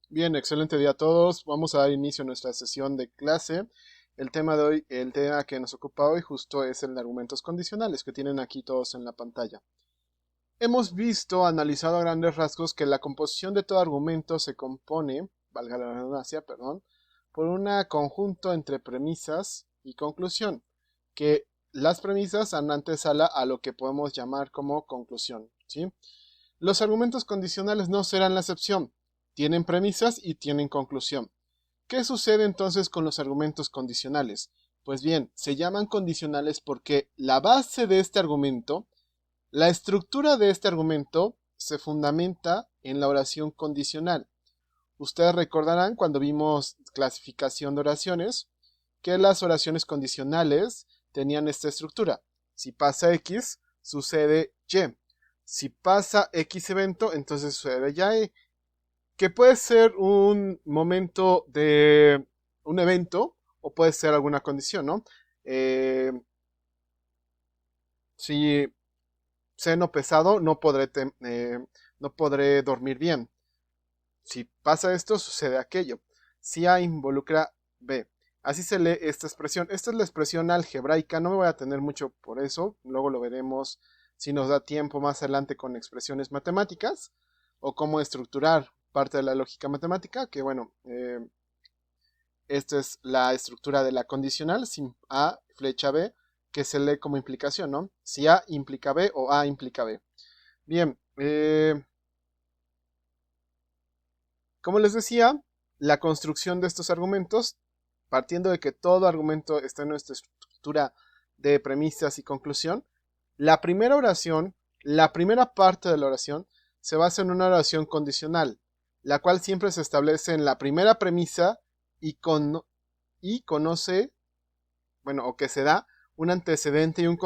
Bien, excelente día a todos. Vamos a dar inicio a nuestra sesión de clase. El tema de hoy, el tema que nos ocupa hoy justo es el de argumentos condicionales que tienen aquí todos en la pantalla. Hemos visto, analizado a grandes rasgos que la composición de todo argumento se compone, valga la redundancia, perdón, por un conjunto entre premisas y conclusión, que las premisas dan antesala a lo que podemos llamar como conclusión, ¿sí? Los argumentos condicionales no serán la excepción. Tienen premisas y tienen conclusión. ¿Qué sucede entonces con los argumentos condicionales? Pues bien, se llaman condicionales porque la base de este argumento, la estructura de este argumento, se fundamenta en la oración condicional. Ustedes recordarán cuando vimos clasificación de oraciones que las oraciones condicionales tenían esta estructura. Si pasa X, sucede Y. Si pasa X evento, entonces sucede Y, que puede ser un momento de un evento o puede ser alguna condición, ¿no? Eh, si seno pesado, no podré dormir bien. Si pasa esto, sucede aquello. Si A involucra B. Así se lee esta expresión. Esta es la expresión algebraica. No me voy a tener mucho por eso. Luego lo veremos si nos da tiempo más adelante con expresiones matemáticas o cómo estructurar parte de la lógica matemática. Que bueno, esta es la estructura de la condicional. Si A, flecha B, que se lee como implicación, ¿no? Si A implica B o A implica B. Bien, como les decía, la construcción de estos argumentos, partiendo de que todo argumento está en nuestra estructura de premisas y conclusión, la primera oración, la primera parte de la oración, se basa en una oración condicional, la cual siempre se establece en la primera premisa y conoce, bueno, o que se da un antecedente y un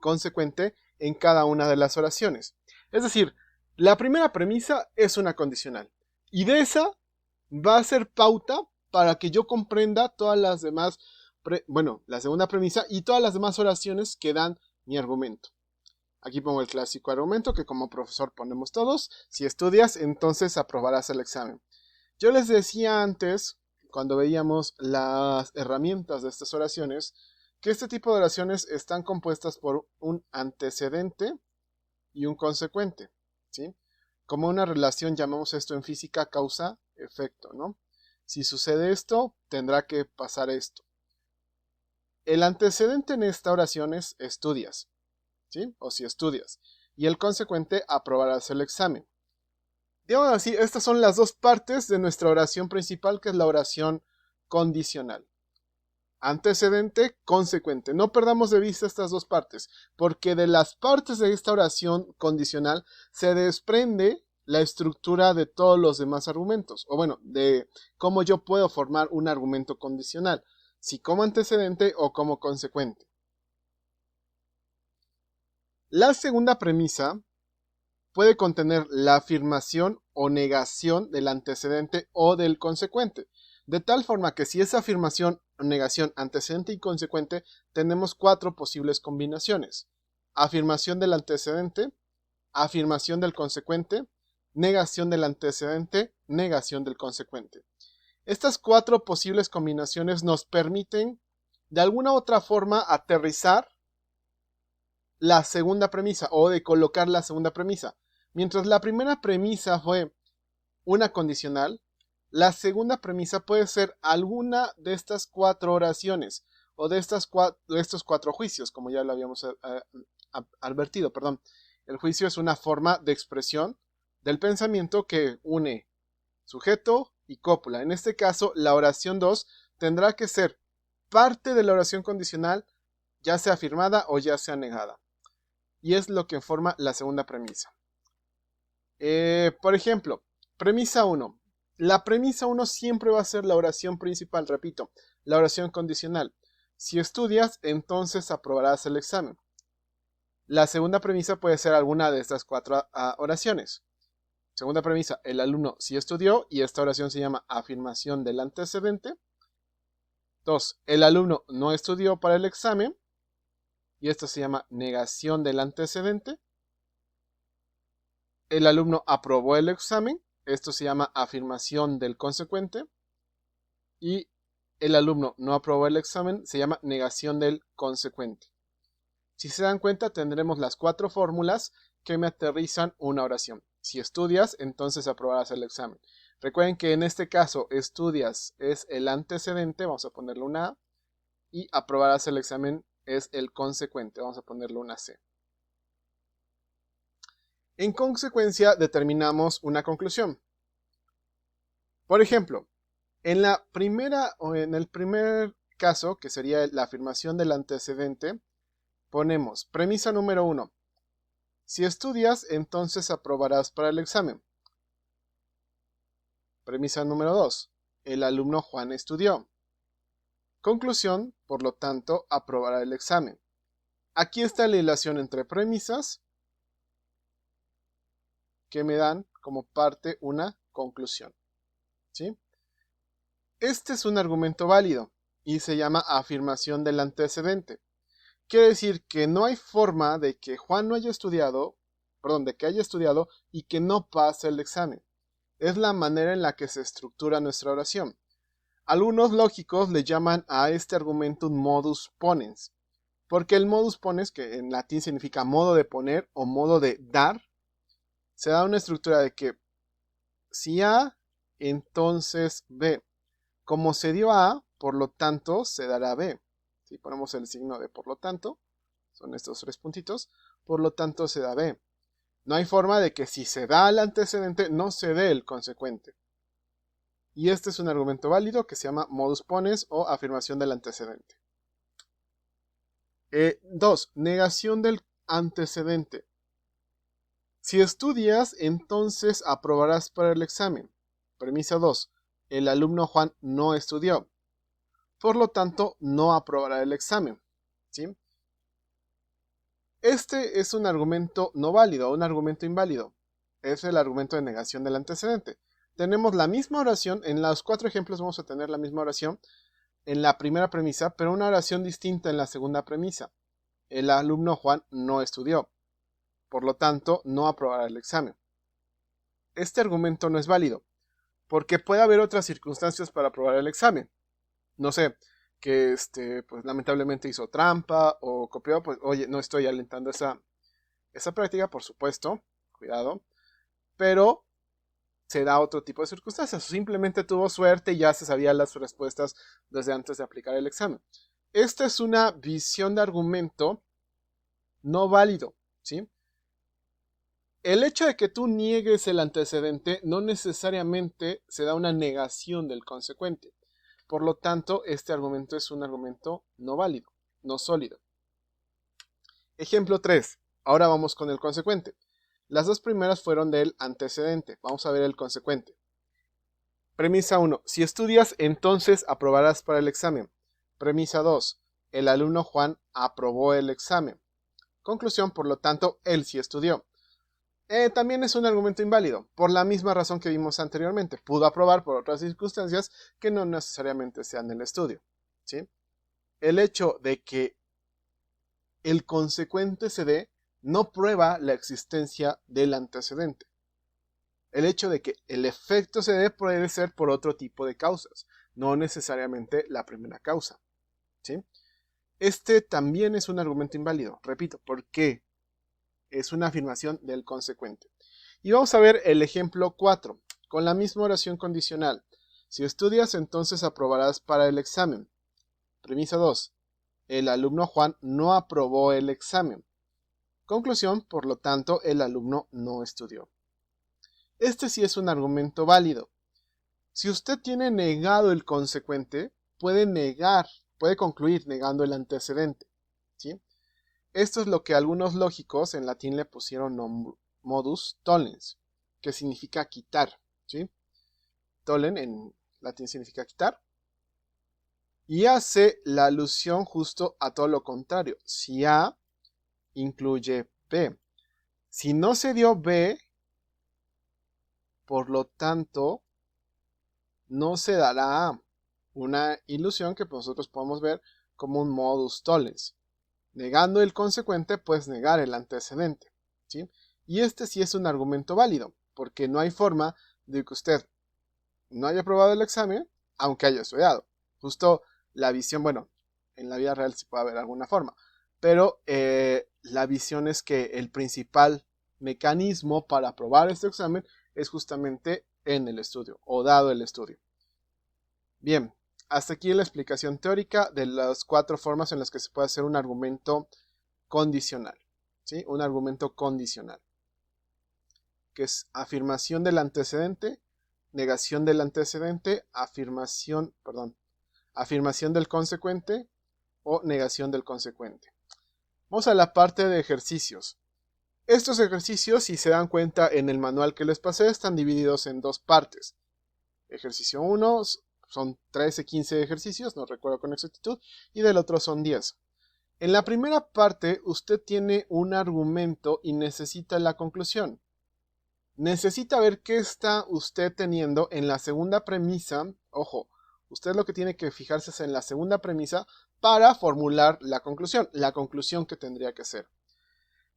consecuente en cada una de las oraciones. Es decir, la primera premisa es una condicional. Y de esa va a ser pauta para que yo comprenda todas las demás, la segunda premisa y todas las demás oraciones que dan mi argumento. Aquí pongo el clásico argumento que como profesor ponemos todos. Si estudias, entonces aprobarás el examen. Yo les decía antes, cuando veíamos las herramientas de estas oraciones, que este tipo de oraciones están compuestas por un antecedente y un consecuente, ¿sí? Como una relación, llamamos esto en física causa-efecto, ¿no? Si sucede esto, tendrá que pasar esto. El antecedente en esta oración es estudias, ¿sí? O si estudias. Y el consecuente, aprobarás el examen. Digamos así, estas son las dos partes de nuestra oración principal, que es la oración condicional. Antecedente, consecuente. No perdamos de vista estas dos partes, porque de las partes de esta oración condicional se desprende la estructura de todos los demás argumentos, o bueno, de cómo yo puedo formar un argumento condicional, si como antecedente o como consecuente. La segunda premisa puede contener la afirmación o negación del antecedente o del consecuente, de tal forma que si esa afirmación o negación antecedente y consecuente, tenemos cuatro posibles combinaciones: afirmación del antecedente, afirmación del consecuente, negación del antecedente, negación del consecuente. Estas cuatro posibles combinaciones nos permiten de alguna u otra forma aterrizar la segunda premisa o de colocar la segunda premisa. Mientras la primera premisa fue una condicional, la segunda premisa puede ser alguna de estas cuatro oraciones o de estos cuatro juicios, como ya lo habíamos advertido. Perdón. El juicio es una forma de expresión del pensamiento que une sujeto y cópula. En este caso, la oración 2 tendrá que ser parte de la oración condicional, ya sea afirmada o ya sea negada. Y es lo que forma la segunda premisa. Por ejemplo, premisa 1. La premisa 1 siempre va a ser la oración principal, repito, la oración condicional. Si estudias, entonces aprobarás el examen. La segunda premisa puede ser alguna de estas cuatro oraciones. Segunda premisa, el alumno sí estudió y esta oración se llama afirmación del antecedente. 2. El alumno no estudió para el examen y esto se llama negación del antecedente. El alumno aprobó el examen Esto se llama afirmación del consecuente. Y el alumno no aprobó el examen, se llama negación del consecuente. Si se dan cuenta, tendremos las 4 fórmulas que me aterrizan una oración. Si estudias, entonces aprobarás el examen. Recuerden que en este caso, estudias es el antecedente, vamos a ponerle una A, y aprobarás el examen es el consecuente, vamos a ponerle una C. En consecuencia, determinamos una conclusión. Por ejemplo, en el primer caso, que sería la afirmación del antecedente, ponemos premisa número 1. Si estudias, entonces aprobarás para el examen. Premisa número 2. El alumno Juan estudió. Conclusión, por lo tanto, aprobará el examen. Aquí está la hilación entre premisas que me dan como parte una conclusión. ¿Sí? Este es un argumento válido y se llama afirmación del antecedente. Quiere decir que no hay forma de que Juan no haya estudiado, de que haya estudiado y que no pase el examen. Es la manera en la que se estructura nuestra oración. Algunos lógicos le llaman a este argumento un modus ponens, porque el modus ponens, que en latín significa modo de poner o modo de dar, se da una estructura de que si A, entonces B. Como se dio A, por lo tanto, se dará B. Si ponemos el signo de por lo tanto, son estos 3 puntitos, por lo tanto se da B. No hay forma de que si se da el antecedente, no se dé el consecuente. Y este es un argumento válido que se llama modus ponens o afirmación del antecedente. 2. Negación del antecedente. Si estudias, entonces aprobarás para el examen. Premisa 2. El alumno Juan no estudió. Por lo tanto, no aprobará el examen. ¿Sí? Este es un argumento no válido o un argumento inválido. Es el argumento de negación del antecedente. Tenemos la misma oración, en los 4 ejemplos vamos a tener la misma oración en la primera premisa, pero una oración distinta en la segunda premisa. El alumno Juan no estudió. Por lo tanto, no aprobará el examen. Este argumento no es válido, porque puede haber otras circunstancias para aprobar el examen. No sé, que pues lamentablemente hizo trampa o copió, pues oye, no estoy alentando esa práctica, por supuesto, cuidado, pero se da otro tipo de circunstancias. Simplemente tuvo suerte y ya se sabían las respuestas desde antes de aplicar el examen. Esta es una visión de argumento no válido, ¿sí? El hecho de que tú niegues el antecedente no necesariamente se da una negación del consecuente. Por lo tanto, este argumento es un argumento no válido, no sólido. Ejemplo 3. Ahora vamos con el consecuente. Las 2 primeras fueron del antecedente. Vamos a ver el consecuente. Premisa 1. Si estudias, entonces aprobarás para el examen. Premisa 2. El alumno Juan aprobó el examen. Conclusión, por lo tanto, él sí estudió. También es un argumento inválido, por la misma razón que vimos anteriormente. Pudo aprobar por otras circunstancias que no necesariamente sean el estudio. ¿Sí? El hecho de que el consecuente se dé no prueba la existencia del antecedente. El hecho de que el efecto se dé puede ser por otro tipo de causas, no necesariamente la primera causa. ¿Sí? Este también es un argumento inválido, repito, porque es una afirmación del consecuente. Y vamos a ver el ejemplo 4, con la misma oración condicional. Si estudias, entonces aprobarás para el examen. Premisa 2. El alumno Juan no aprobó el examen. Conclusión, por lo tanto, el alumno no estudió. Este sí es un argumento válido. Si usted tiene negado el consecuente, puede concluir negando el antecedente. ¿Sí? Esto es lo que algunos lógicos en latín le pusieron modus tollens, que significa quitar. ¿Sí? Tollen en latín significa quitar. Y hace la alusión justo a todo lo contrario. Si A incluye B. Si no se dio B, por lo tanto, no se dará A. Una ilusión que nosotros podemos ver como un modus tollens. Negando el consecuente, pues negar el antecedente. ¿Sí? Y este sí es un argumento válido, porque no hay forma de que usted no haya aprobado el examen, aunque haya estudiado. Justo la visión, bueno, en la vida real sí puede haber alguna forma, pero la visión es que el principal mecanismo para aprobar este examen es justamente en el estudio o dado el estudio. Bien, hasta aquí la explicación teórica de las 4 formas en las que se puede hacer un argumento condicional. ¿Sí? Un argumento condicional, que es afirmación del antecedente, negación del antecedente, afirmación del consecuente o negación del consecuente. Vamos a la parte de ejercicios. Estos ejercicios, si se dan cuenta en el manual que les pasé, están divididos en 2 partes. Ejercicio 1 son 13, 15 ejercicios, no recuerdo con exactitud, y del otro son 10. En la primera parte, usted tiene un argumento y necesita la conclusión. Necesita ver qué está usted teniendo en la segunda premisa. Ojo, usted lo que tiene que fijarse es en la segunda premisa para formular la conclusión que tendría que ser.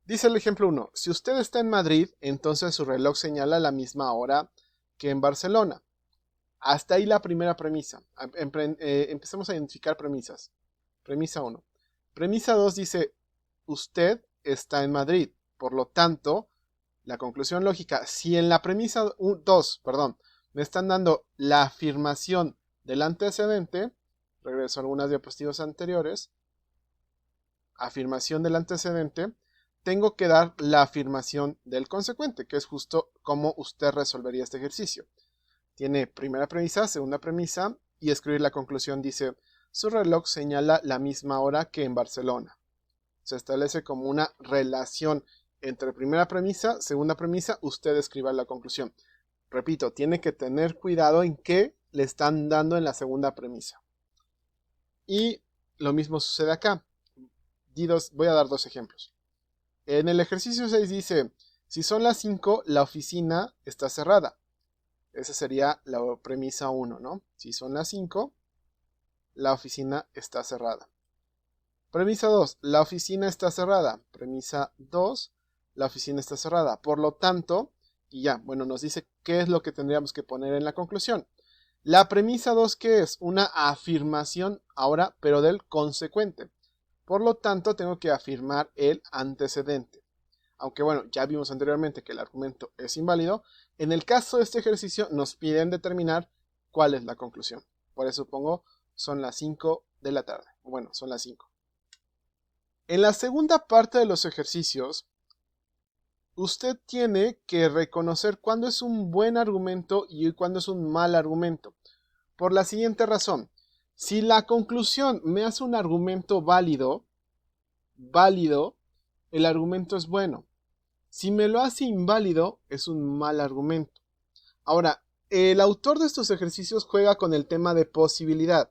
Dice el ejemplo 1, si usted está en Madrid, entonces su reloj señala la misma hora que en Barcelona. Hasta ahí la primera premisa. Empecemos a identificar premisas. Premisa 1. Premisa 2 dice, usted está en Madrid. Por lo tanto, la conclusión lógica, si en la premisa 2, me están dando la afirmación del antecedente, regreso a algunas diapositivas anteriores, afirmación del antecedente, tengo que dar la afirmación del consecuente, que es justo como usted resolvería este ejercicio. Tiene primera premisa, segunda premisa, y escribir la conclusión dice, su reloj señala la misma hora que en Barcelona. Se establece como una relación entre primera premisa, segunda premisa, usted escriba la conclusión. Repito, tiene que tener cuidado en qué le están dando en la segunda premisa. Y lo mismo sucede acá. Voy a dar 2 ejemplos. En el ejercicio 6 dice, si son las 5, la oficina está cerrada. Esa sería la premisa 1, ¿no? Si son las 5, la oficina está cerrada. Premisa 2, la oficina está cerrada. Premisa 2, la oficina está cerrada. Por lo tanto, y ya, bueno, nos dice qué es lo que tendríamos que poner en la conclusión. La premisa 2, ¿qué es? Una afirmación ahora, pero del consecuente. Por lo tanto, tengo que afirmar el antecedente. Aunque bueno, ya vimos anteriormente que el argumento es inválido, en el caso de este ejercicio nos piden determinar cuál es la conclusión. Por eso pongo, son las 5 de la tarde. Bueno, son las 5. En la segunda parte de los ejercicios, usted tiene que reconocer cuándo es un buen argumento y cuándo es un mal argumento. Por la siguiente razón, si la conclusión me hace un argumento válido, el argumento es bueno. Si me lo hace inválido, es un mal argumento. Ahora, el autor de estos ejercicios juega con el tema de posibilidad.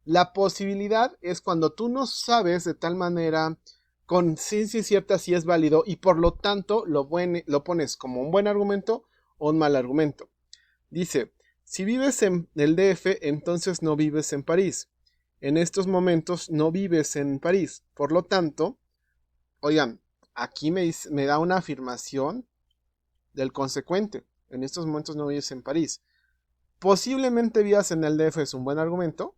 La posibilidad es cuando tú no sabes de tal manera con ciencia cierta si es válido y por lo tanto lo pones como un buen argumento o un mal argumento. Dice, si vives en el DF, entonces no vives en París. En estos momentos no vives en París. Por lo tanto, oigan, aquí me da una afirmación del consecuente. En estos momentos no vives en París. Posiblemente vivas en el DF es un buen argumento.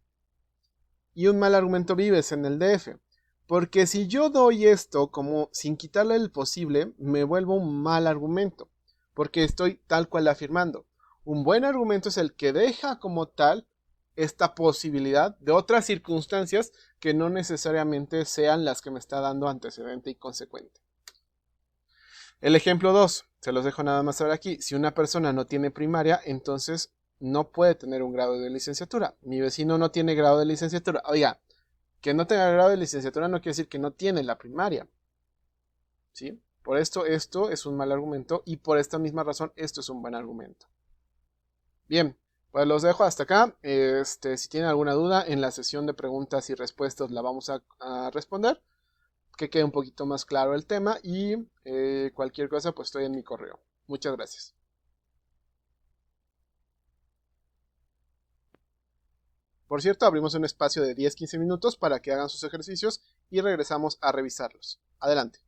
Y un mal argumento vives en el DF. Porque si yo doy esto como sin quitarle el posible, me vuelvo un mal argumento. Porque estoy tal cual afirmando. Un buen argumento es el que deja como tal esta posibilidad de otras circunstancias que no necesariamente sean las que me está dando antecedente y consecuente. El ejemplo 2, se los dejo nada más ahora aquí. Si una persona no tiene primaria, entonces no puede tener un grado de licenciatura. Mi vecino no tiene grado de licenciatura. Oiga, que no tenga grado de licenciatura no quiere decir que no tiene la primaria. ¿Sí? Por esto es un mal argumento y por esta misma razón esto es un buen argumento. Bien, pues los dejo hasta acá. Si tienen alguna duda, en la sesión de preguntas y respuestas la vamos a responder. Que quede un poquito más claro el tema y cualquier cosa pues estoy en mi correo. Muchas gracias. Por cierto, abrimos un espacio de 10-15 minutos para que hagan sus ejercicios y regresamos a revisarlos. Adelante.